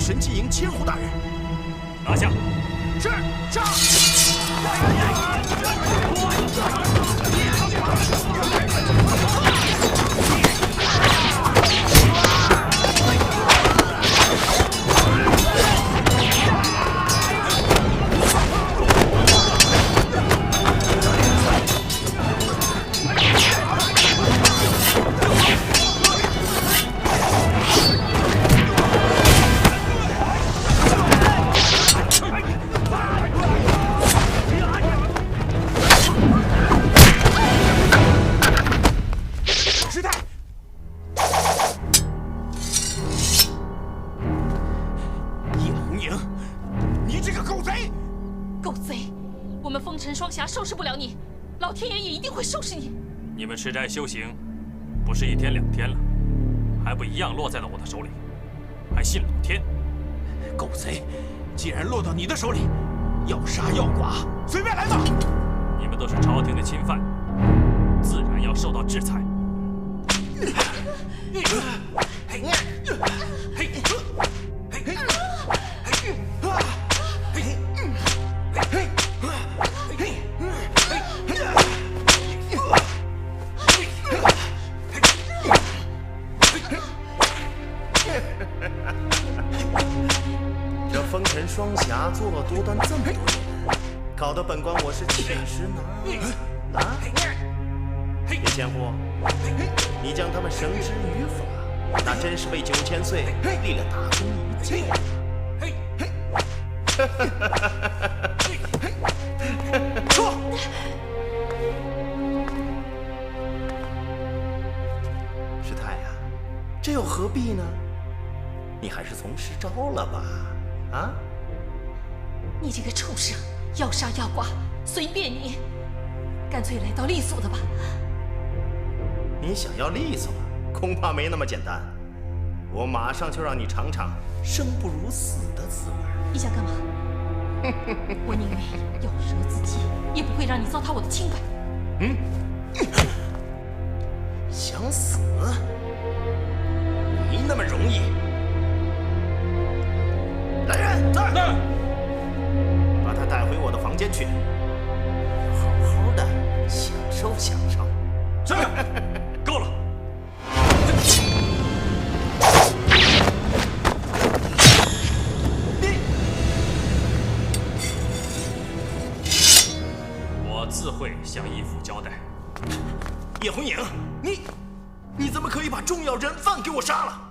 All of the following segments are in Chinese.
神机营千户大人。拿下！是，上！收拾不了你，老天爷也一定会收拾你。你们吃斋修行，不是1天2天了，还不一样落在了我的手里，还信老天？狗贼，既然落到你的手里，要杀要剐，随便来吧！你们都是朝廷的钦犯，自然要受到制裁。这风尘双侠作恶多端这么多年，搞得本官我是寝食难安啊！叶千户，你将他们绳之于法，那真是为9000岁立了大功一件。说，师太啊，这又何必呢？你还是从实招了吧，啊？你这个畜生，要杀要剐，随便你，干脆来道利索的吧。你想要利索，恐怕没那么简单。我马上就让你尝尝生不如死的滋味。你想干嘛？我宁愿要折自己，也不会让你糟蹋我的清白。想死？没那么容易。来人，在！把他带回我的房间去，好好的享受享受。是，够了。我自会向义父交代。叶红影，你怎么可以把重要人犯给我杀了？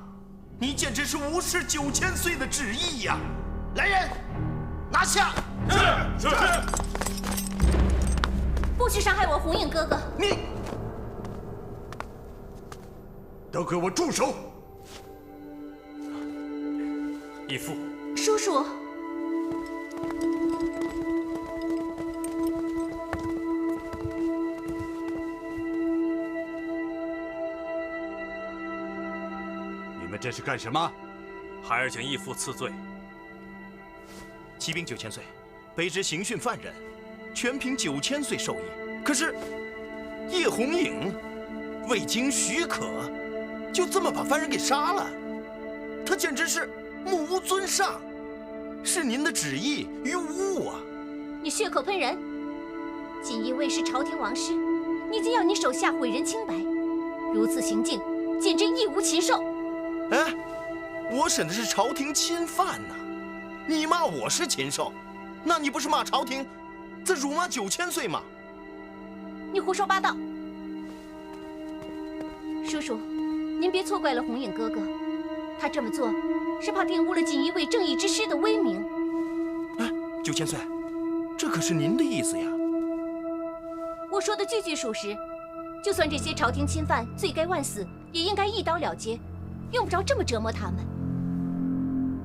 你简直是无视9000岁的旨意呀！来人，拿下！是。不许伤害我红影哥哥！你都给我住手！义父，叔叔，你们这是干什么？孩儿请义父赐罪。骑兵9000岁，卑职刑讯犯人，全凭9000岁授意。可是叶红影未经许可，就这么把犯人给杀了，他简直是目无尊上，是您的旨意于无物啊！你血口喷人！锦衣卫是朝廷王师，你竟要你手下毁人清白，如此行径，简直义无禽兽！哎，我审的是朝廷钦犯呐，你骂我是禽兽，那你不是骂朝廷在辱骂9000岁吗？你胡说八道！叔叔，您别错怪了红影哥哥，他这么做是怕玷污了锦衣卫正义之师的威名。哎，9000岁，这可是您的意思呀？我说的句句属实，就算这些朝廷钦犯罪该万死，也应该一刀了结，用不着这么折磨他们。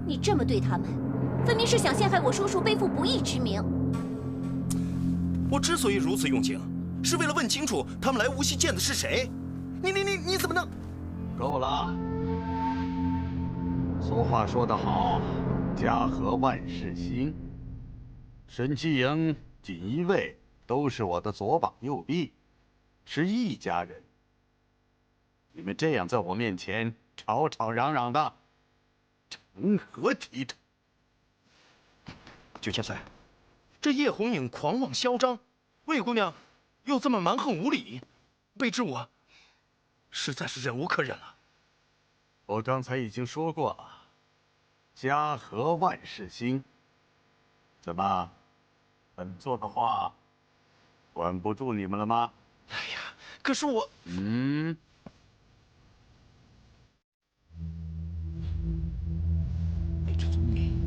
你这么对他们，分明是想陷害我叔叔背负不义之名。我之所以如此用情，是为了问清楚他们来无锡见的是谁。你怎么能？够了！俗话说得好，家和万事兴。神机营、锦衣卫都是我的左膀右臂，是一家人。你们这样在我面前吵吵嚷嚷的，成何体统？九千岁，这叶红影狂妄嚣张，魏姑娘又这么蛮横无理，卑职我实在是忍无可忍了。我刚才已经说过了，家和万事兴。怎么，本座的话管不住你们了吗？哎呀，可是我……卑职遵命。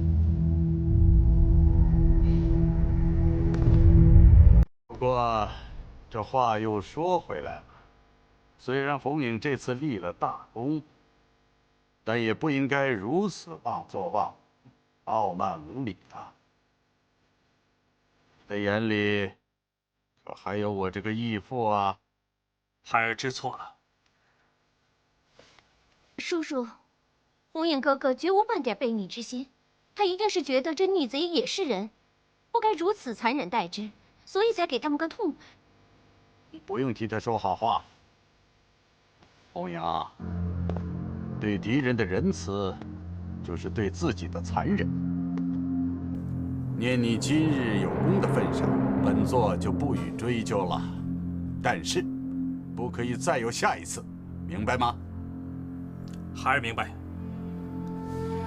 不过，这话又说回来了，虽然红影这次立了大功，但也不应该如此妄作妄为，傲慢无礼啊！在眼里，可还有我这个义父啊？孩儿知错了。叔叔，红影哥哥绝无半点背逆之心，他一定是觉得这逆贼也是人，不该如此残忍待之，所以才给他们个痛快。你不用替他说好话。红影，对敌人的仁慈，就是对自己的残忍。念你今日有功的份上，本座就不予追究了。但是，不可以再有下一次，明白吗？孩儿明白。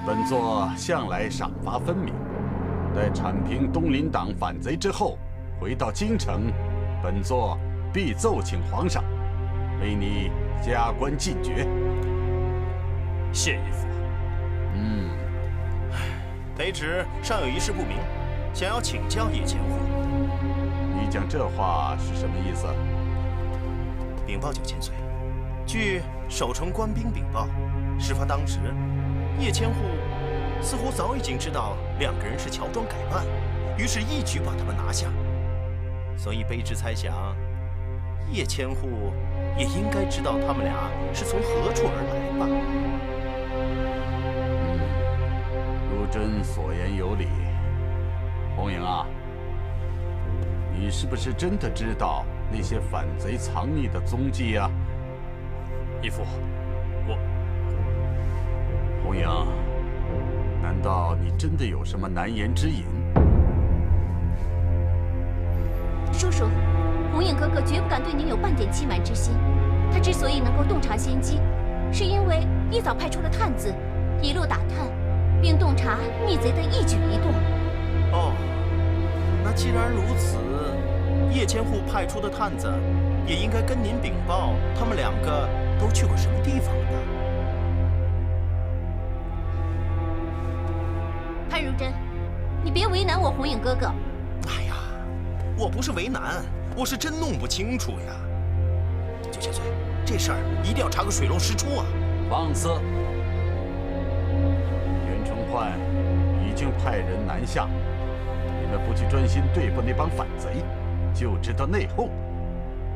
本座向来赏罚分明，待铲平东林党反贼之后，回到京城，本座必奏请皇上，为你加官进爵。谢义父。卑职尚有一事不明，想要请教叶千户。你讲这话是什么意思？禀报九千岁，据守城官兵禀报，事发当时，叶千户似乎早已经知道两个人是乔装改扮，于是一举把他们拿下。所以卑职猜想，叶千户也应该知道他们俩是从何处而来吧。如真所言有理。红影啊，你是不是真的知道那些反贼藏匿的踪迹啊？义父，红影，难道你真的有什么难言之隐？叔叔，红影哥哥绝不敢对您有半点欺瞒之心。他之所以能够洞察先机，是因为一早派出了探子，一路打探，并洞察逆贼的一举一动。哦，那既然如此，叶千户派出的探子也应该跟您禀报，他们两个都去过什么地方了吧？潘如真，你别为难我红影哥哥。哎呀，我不是为难，我是真弄不清楚呀。九千岁，这事儿一定要查个水落石出啊！放肆！袁崇焕已经派人南下，你们不去专心对付那帮反贼，就知道内讧，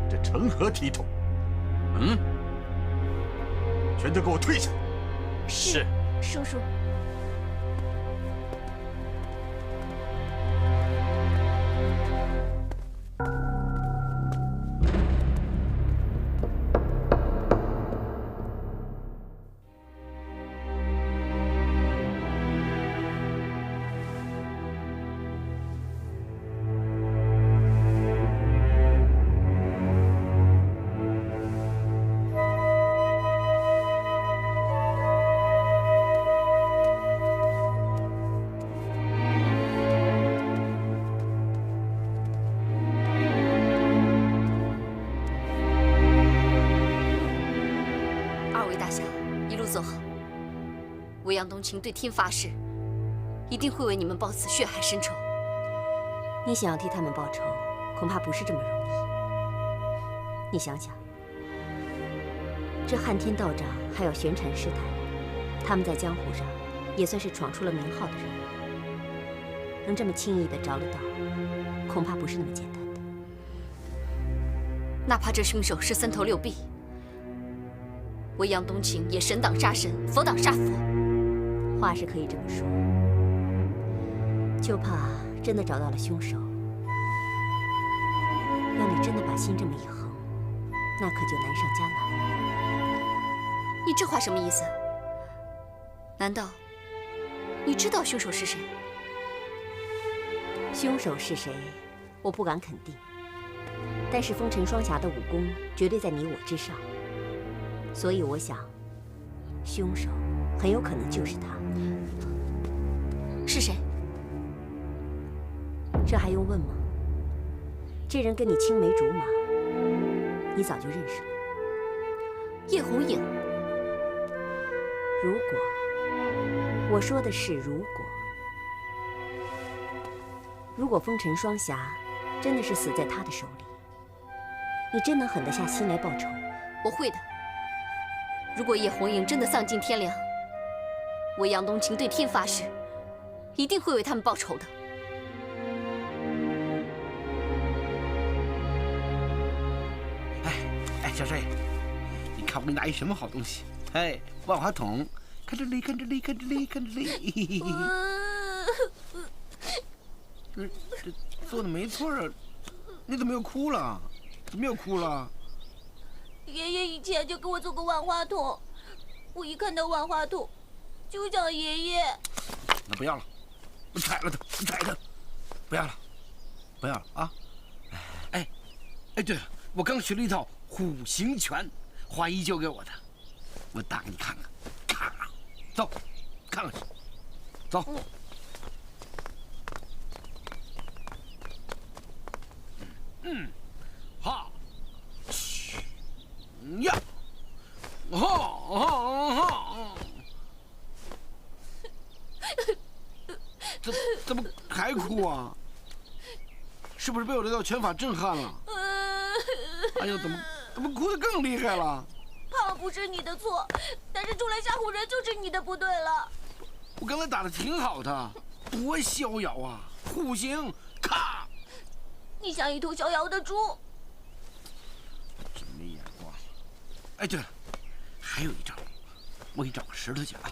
这成何体统？全都给我退下！是，叔叔。未央东青对天发誓，一定会为你们报此血海深仇。你想要替他们报仇，恐怕不是这么容易。你想想，这汉天道长还有玄禅师太，他们在江湖上也算是闯出了名号的人物，能这么轻易地着了道，恐怕不是那么简单的。哪怕这凶手是三头六臂，未央东青也神挡杀神，佛挡杀佛。话是可以这么说，就怕真的找到了凶手，要你真的把心这么一横，那可就难上加难了。你这话什么意思？难道你知道凶手是谁？凶手是谁，我不敢肯定。但是风尘双侠的武功绝对在你我之上，所以我想，凶手很有可能就是他。是谁？这还用问吗？这人跟你青梅竹马，你早就认识了。叶红影。如果，我说的是如果，如果风尘双侠真的是死在他的手里，你真能狠得下心来报仇？我会的。如果叶红影真的丧尽天良，我杨冬青对天发誓，一定会为他们报仇的。哎，小帅，你看我给你拿一什么好东西？哎，万花筒，看这里，看这里，看这里，看这里。这做的没错啊，你怎么又哭了？怎么又哭了？爷爷以前就给我做过万花筒，我一看到万花筒就想爷爷。那不要了，我踩了它，我踩它，不要了，不要了啊！哎，对了，我刚学了一套虎形拳，华姨教给我的，我打给你看看，看，走，看看去，走。哈，呀，哈，怎么还哭啊？是不是被我这套拳法震撼了？哎呦，怎么哭得更厉害了？胖不是你的错，但是出来吓唬人就是你的不对了。我刚才打的挺好的，多逍遥啊！虎形，咔！你像一头逍遥的猪。真没眼光。哎，对了，还有一招，我给你找个石头去啊。